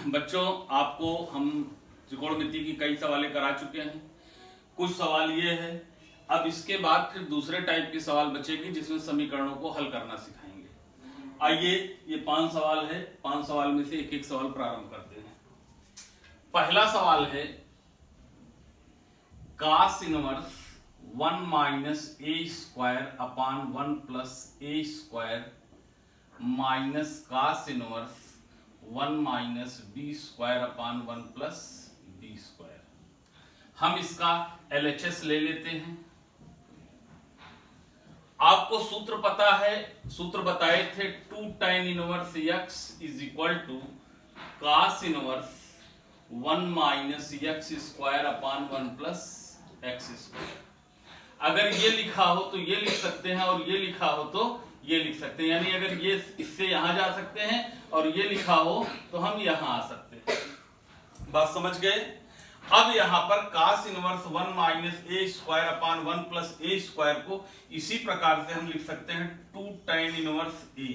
बच्चों, आपको हम त्रिकोणमिति की कई सवालें करा चुके हैं। कुछ सवाल ये है, अब इसके बाद फिर दूसरे टाइप के सवाल बचेगी जिसमें समीकरणों को हल करना सिखाएंगे। आइए, ये 5 सवाल है, 5 सवाल में से एक एक सवाल प्रारंभ करते हैं। पहला सवाल है cos inverse 1 minus a square upon 1 plus a square minus cos inverse 1 minus b square upon 1 plus b square. हम इसका LHS ले लेते हैं। आपको सूत्र पता है, सूत्र बताए थे 2 tan inverse x is equal to cos inverse 1 minus x square upon 1 plus x square. अगर ये लिखा हो तो ये लिख सकते हैं और ये लिखा हो तो ये लिख सकते हैं, यानी अगर ये इससे यहां जा सकते हैं और ये लिखा हो तो हम यहां आ सकते हैं। बात समझ गए? अब यहां पर cos inverse 1 minus a square upon 1 plus a square को इसी प्रकार से हम लिख सकते हैं 2 tan इनवर्स ए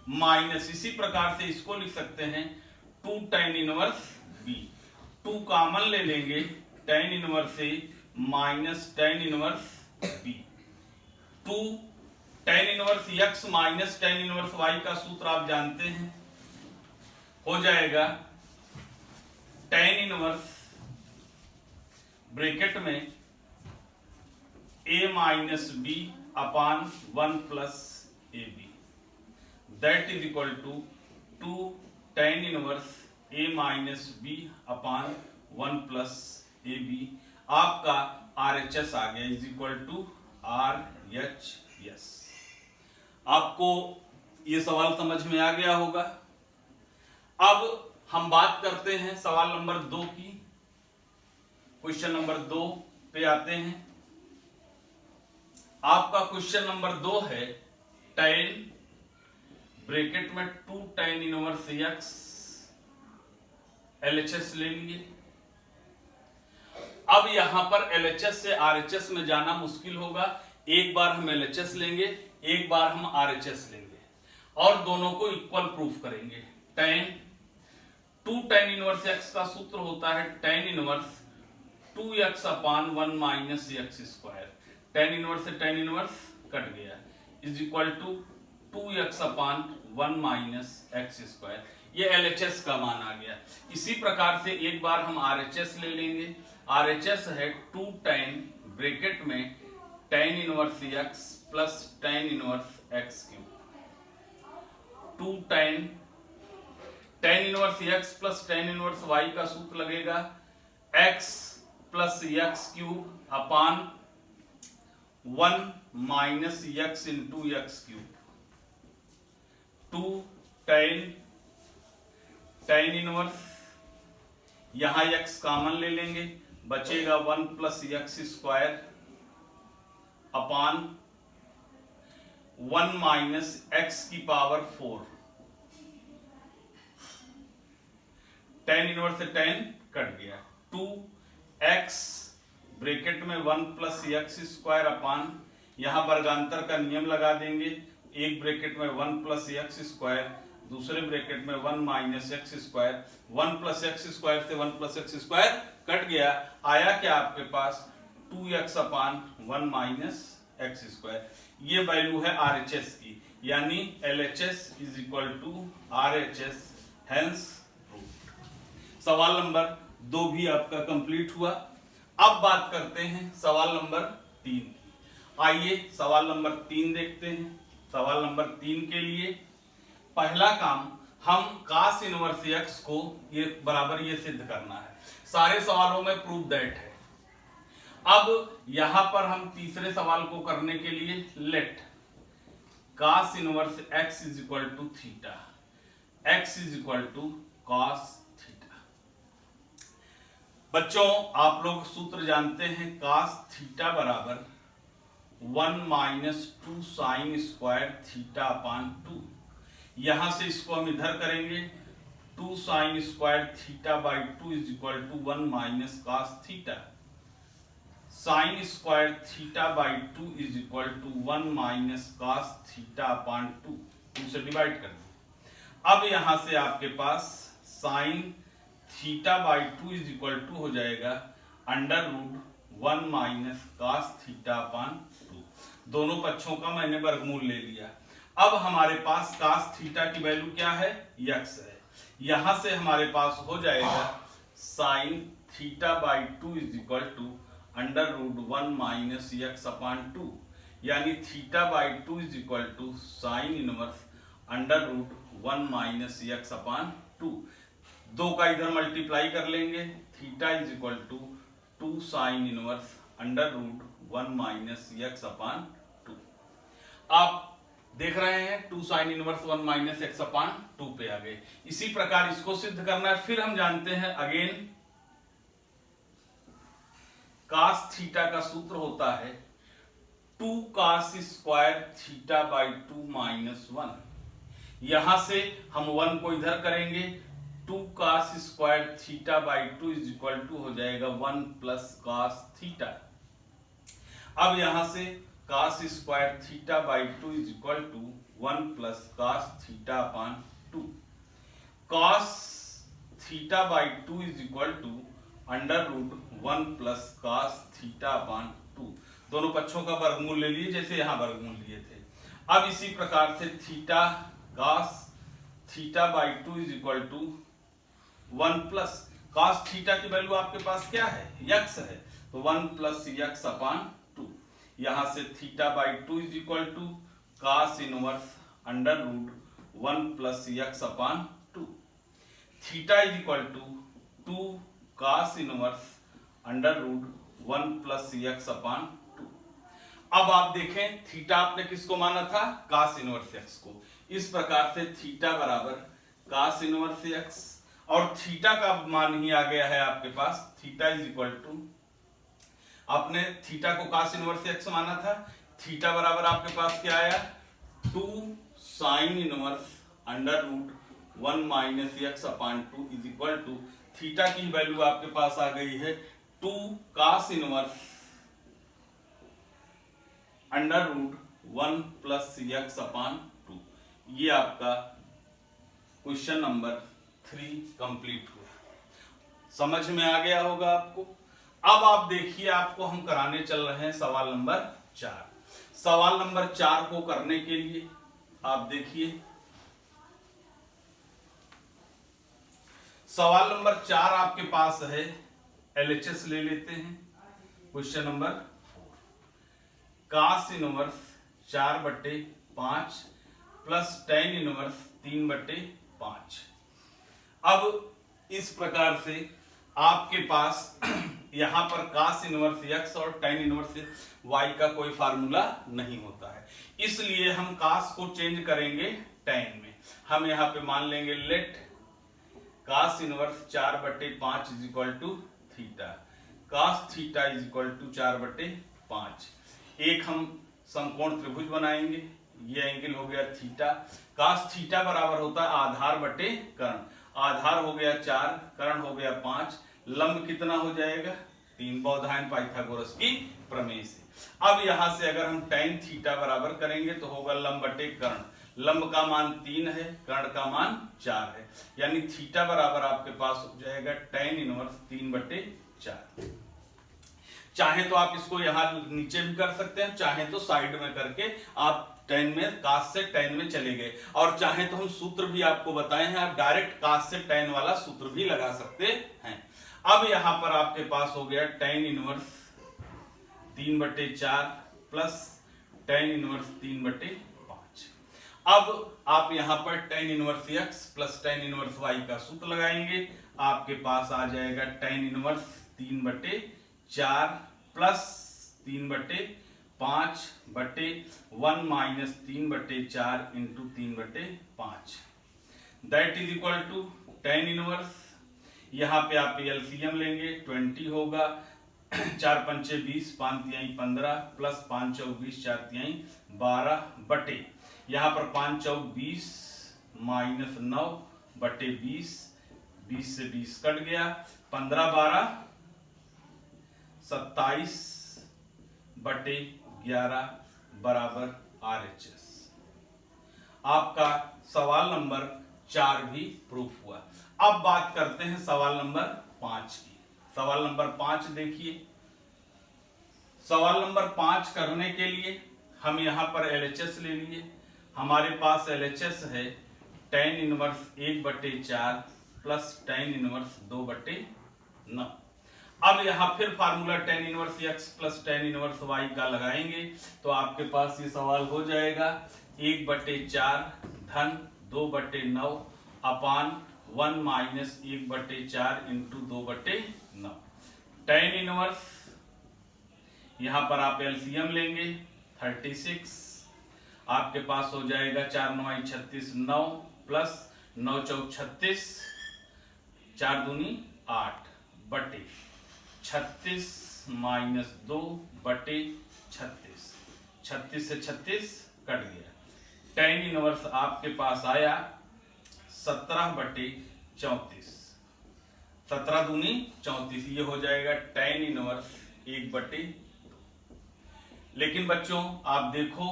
माइनस, इसी प्रकार से इसको लिख सकते हैं 2 tan इनवर्स बी। 2 कॉमन ले लेंगे, tan inverse a minus tan inverse b. 2 tan inverse x minus tan inverse y का सूत्र आप जानते हैं, हो जाएगा tan इनवर्स ब्रैकेट में a minus b upon 1 plus a b, that is equal to 2 tan inverse a minus b upon 1 plus a b. आपका RHS आ गया इज इक्वल टू RHS। आपको ये सवाल समझ में आ गया होगा। अब हम बात करते हैं सवाल नंबर 2 की। क्वेश्चन नंबर 2 पे आते हैं। आपका क्वेश्चन नंबर 2 है tan ब्रैकेट में 2 tan इनवर्स x, LHS ले लिए। अब यहां पर LHS से RHS में जाना मुश्किल होगा। एक बार हम LHS लेंगे, एक बार हम RHS लेंगे और दोनों को इक्वल प्रूफ करेंगे। टू tan इनवर्स x का सूत्र होता है tan inverse 2x upon 1 minus x square. tan inverse से tan इनवर्स कट गया, is equal to 2x upon 1 minus x square. ये LHS का मान आ गया। इसी प्रकार से एक बार हम RHS ले लेंगे। RHS है 2 tan ब्रैकेट में tan inverse x plus tan inverse x cube. 2 tan inverse x plus tan inverse y का सूत्र लगेगा x प्लस x क्यूब अपान 1 minus x into x cube. 2 tan inverse, यहां x कॉमन ले लेंगे, बचेगा 1 plus x square upon 1 minus x की power 4। tan inverse से tan cut गया। 2x ब्रैकेट में 1 प्लस x स्क्वायर अपान, यहां वर्गांतर का नियम लगा देंगे। एक ब्रैकेट में 1 प्लस x स्क्वायर, दूसरे ब्रैकेट में 1 minus x square. 1 plus x square से 1 प्लस x स्क्वायर कट गया, आया क्या आपके पास 2x upon 1 minus x square. ये वैल्यू है RHS की, यानी LHS is equal to RHS, hence proved. सवाल नंबर 2 भी आपका कंप्लीट हुआ। अब बात करते हैं सवाल नंबर 3 की। आइए सवाल नंबर 3 देखते हैं। सवाल नंबर 3 के लिए पहला काम, हम cos इनवर्स x को ये बराबर ये सिद्ध करना है। सारे सवालों में प्रूव दैट है। अब यहां पर हम तीसरे सवाल को करने के लिए let cos inverse x is equal to theta, x is equal to cos theta. बच्चों, आप लोग सूत्र जानते हैं, cos थीटा बराबर 1 minus 2 sine square theta upon 2। यहां से इसको हम इधर करेंगे, 2 sine square theta by 2 is equal to 1 minus cos theta. Sine square theta by 2 is equal to 1 minus cos theta upon 2 से डिवाइड कर दो। अब यहां से आपके पास sine theta by 2 is equal to हो जाएगा √1 माइनस कास थीटा अपान 2। दोनों पक्षों का मैंने वर्गमूल ले लिया। अब हमारे पास कास थीटा की वैल्यू क्या है, यक्स है। यहां से हमारे पास हो जाएगा sine theta by 2 is equal to √1 minus x upon 2, यानी theta by 2 is equal to sine inverse √1 minus x upon 2। दो का इधर मल्टीप्लाई कर लेंगे, theta is equal to 2 sine inverse √1 minus x upon 2। आप देख रहे हैं 2 sine inverse 1 minus x upon 2 पे आ गए। इसी प्रकार इसको सिद्ध करना है। फिर हम जानते हैं अगेन कास थीटा का सूत्र होता है 2 cos square theta by 2 minus 1। यहां से हम 1 को इधर करेंगे, 2 cos square theta by 2 is equal to हो जाएगा 1 प्लस कास थीटा। अब यहां से cos square theta by 2 is equal to 1 plus cos theta upon 2। Cos theta by 2 is equal to √1 plus cos theta upon 2। दोनों पक्षों का वर्गमूल ले लिए जैसे यहां वर्गमूल लिए थे। अब इसी प्रकार से theta cos theta by 2 is equal to 1 plus cos theta की वैल्यू आपके पास क्या है, यक्स है, तो 1 प्लस यक्स अपान 2। यहां से theta by 2 is equal to cos inverse √1 plus x upon 2। Theta is equal to 2 cos inverse √1 plus x upon 2। अब आप देखें थीटा आपने किसको माना था, कास इनवर्स एक्स को। इस प्रकार से थीटा बराबर कास इनवर्स एक्स, और थीटा का मान ही आ गया है आपके पास, थीटा इज इक्वल टू, आपने थीटा को कास इनवर्स एक्स माना था, थीटा बराबर आपके पास क्या आया 2 sine inverse √1 minus x upon 2 is equal to, theta की वैल्यू आपके पास आ गई है 2 cos inverse √1 plus x upon 2। ये आपका क्वेश्चन नंबर 3 कंप्लीट हुआ। समझ में आ गया होगा आपको। अब आप देखिए, आपको हम कराने चल रहे हैं सवाल नंबर 4। सवाल नंबर 4 को करने के लिए आप देखिए, सवाल नंबर 4 आपके पास है, LHS ले लेते हैं। क्वेश्चन नंबर 4, कास इनवर्स 4/5 प्लस टेन इनवर्स 3/5। अब इस प्रकार से आपके पास यहां पर कास इनवर्स x और टेन इनवर्स y का कोई फार्मूला नहीं होता है, इसलिए हम कास को चेंज करेंगे टेन में। हम यहां पे मान लेंगे let cos inverse 4/5 is equal to theta, cos theta is equal to 4/5। एक हम समकोण त्रिभुज बनाएंगे, ये एंगल हो गया थीटा। कास थीटा बराबर होता है आधार बटे कर्ण, आधार हो गया 4, कर्ण हो गया 5, लंब कितना हो जाएगा 3, बौधायन पाइथागोरस की प्रमेय से। अब यहां से अगर हम tan थीटा बराबर करेंगे तो होगा लंब बटे कर्ण, लंब का मान 3 है, कर्ण का मान 4 है, यानी थीटा बराबर आपके पास हो जाएगा tan इनवर्स 3/4। चाहे तो आप इसको यहां नीचे भी कर सकते हैं, चाहे तो साइड में करके आप tan में कास से tan में चले गए, और चाहे तो हम सूत्र भी आपको बताए हैं, आप डायरेक्ट कास से tan वाला सूत्र भी लगा सकते हैं। अब यहां पर आपके पास हो गया tan inverse 3/4 plus tan inverse 3/5। अब आप यहां पर tan inverse x plus tan inverse y का सूत्र लगाएंगे, आपके पास आ जाएगा tan inverse 3/4 plus 3/5/1 minus 3/4 into 3/5, that is equal to tan inverse, यहां पे आप एलसीएम लेंगे 20 होगा, 4 पंचे 20, 5 तिहाई 15 प्लस 5 चौक 20, 4 तिहाई 12 बटे, यहां पर 5 चौक 20 माइनस 9/20, 20 से 20 कट गया, 15 12 27/11 बराबर RHS। आपका सवाल नंबर 4 भी प्रूफ हुआ। अब बात करते हैं सवाल नंबर 5 की। सवाल नंबर 5 देखिए। सवाल नंबर 5 करने के लिए हम यहां पर LHS ले लिए। हमारे पास LHS है tan inverse 1/4 plus tan inverse 2/9। अब यहां फिर formula tan inverse x plus tan inverse y का लगाएंगे तो आपके पास ये सवाल हो जाएगा 1/4 धन 2/9 अपान 1 माइनस 1/4 इंटू 2/9। tan इनवर्स यहां पर आप एलसीएम लेंगे 36, आपके पास हो जाएगा 4 9 36 9 प्लस 9 चौक 36, 4 दूनी 8 बटे 36 माइनस 2 बटे 36, 36 से 36 कट गया। tan इनवर्स आपके पास आया 17/34, 17 दूनी 34, ये हो जाएगा tan इनवर्स 1/2। लेकिन बच्चों आप देखो,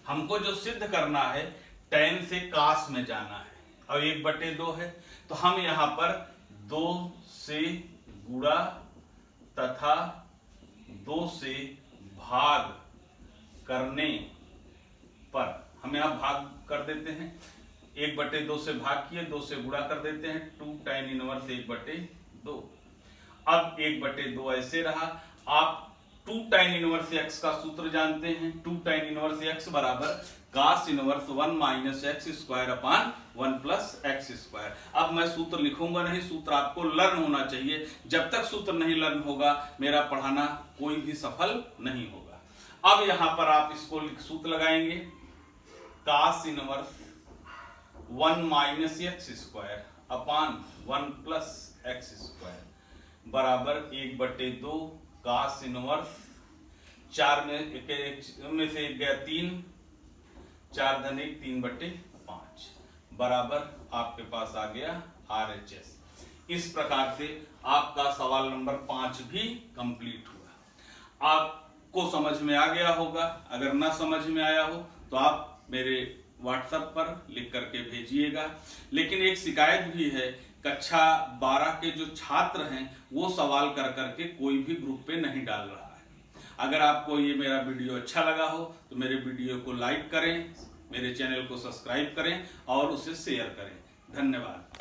हमको जो सिद्ध करना है tan से cos में जाना है और 1/2 है, तो हम यहां पर 2 से गुणा तथा 2 से भाग करने पर हम यहां भाग कर देते हैं। 1/2 से भाग किए, 2 से गुणा कर देते हैं, 2 tan इनवर्स 1/2। अब 1/2 ऐसे रहा। आप 2 tan इनवर्स x का सूत्र जानते हैं। 2 tan इनवर्स x बराबर cos inverse 1 minus x square upon 1 plus x square. अब मैं सूत्र लिखूंगा नहीं, सूत्र आपको लर्न होना चाहिए। जब तक सूत्र नहीं लर्न होगा मेरा पढ़ाना कोई भी सफल नहीं होगा। अब यहां पर आप इसको सूत्र लगाएंगे cos inverse 1 minus x square upon 1 plus x square बराबर 1/2 cos इनवर्स 4 में से 1 गया 3, 4 धन 1 3/5 बराबर आपके पास आ गया RHS। इस प्रकार से आपका सवाल नंबर 5 भी कंप्लीट हुआ। आपको समझ में आ गया होगा। अगर ना समझ में आया हो तो आप मेरे व्हाट्सएप पर लिख करके भेजिएगा। लेकिन एक शिकायत भी है, कक्षा 12 के जो छात्र हैं वो सवाल कर करके कोई भी ग्रुप पे नहीं डाल रहा है। अगर आपको ये मेरा वीडियो अच्छा लगा हो तो मेरे वीडियो को लाइक करें, मेरे चैनल को सब्सक्राइब करें और उसे शेयर करें। धन्यवाद।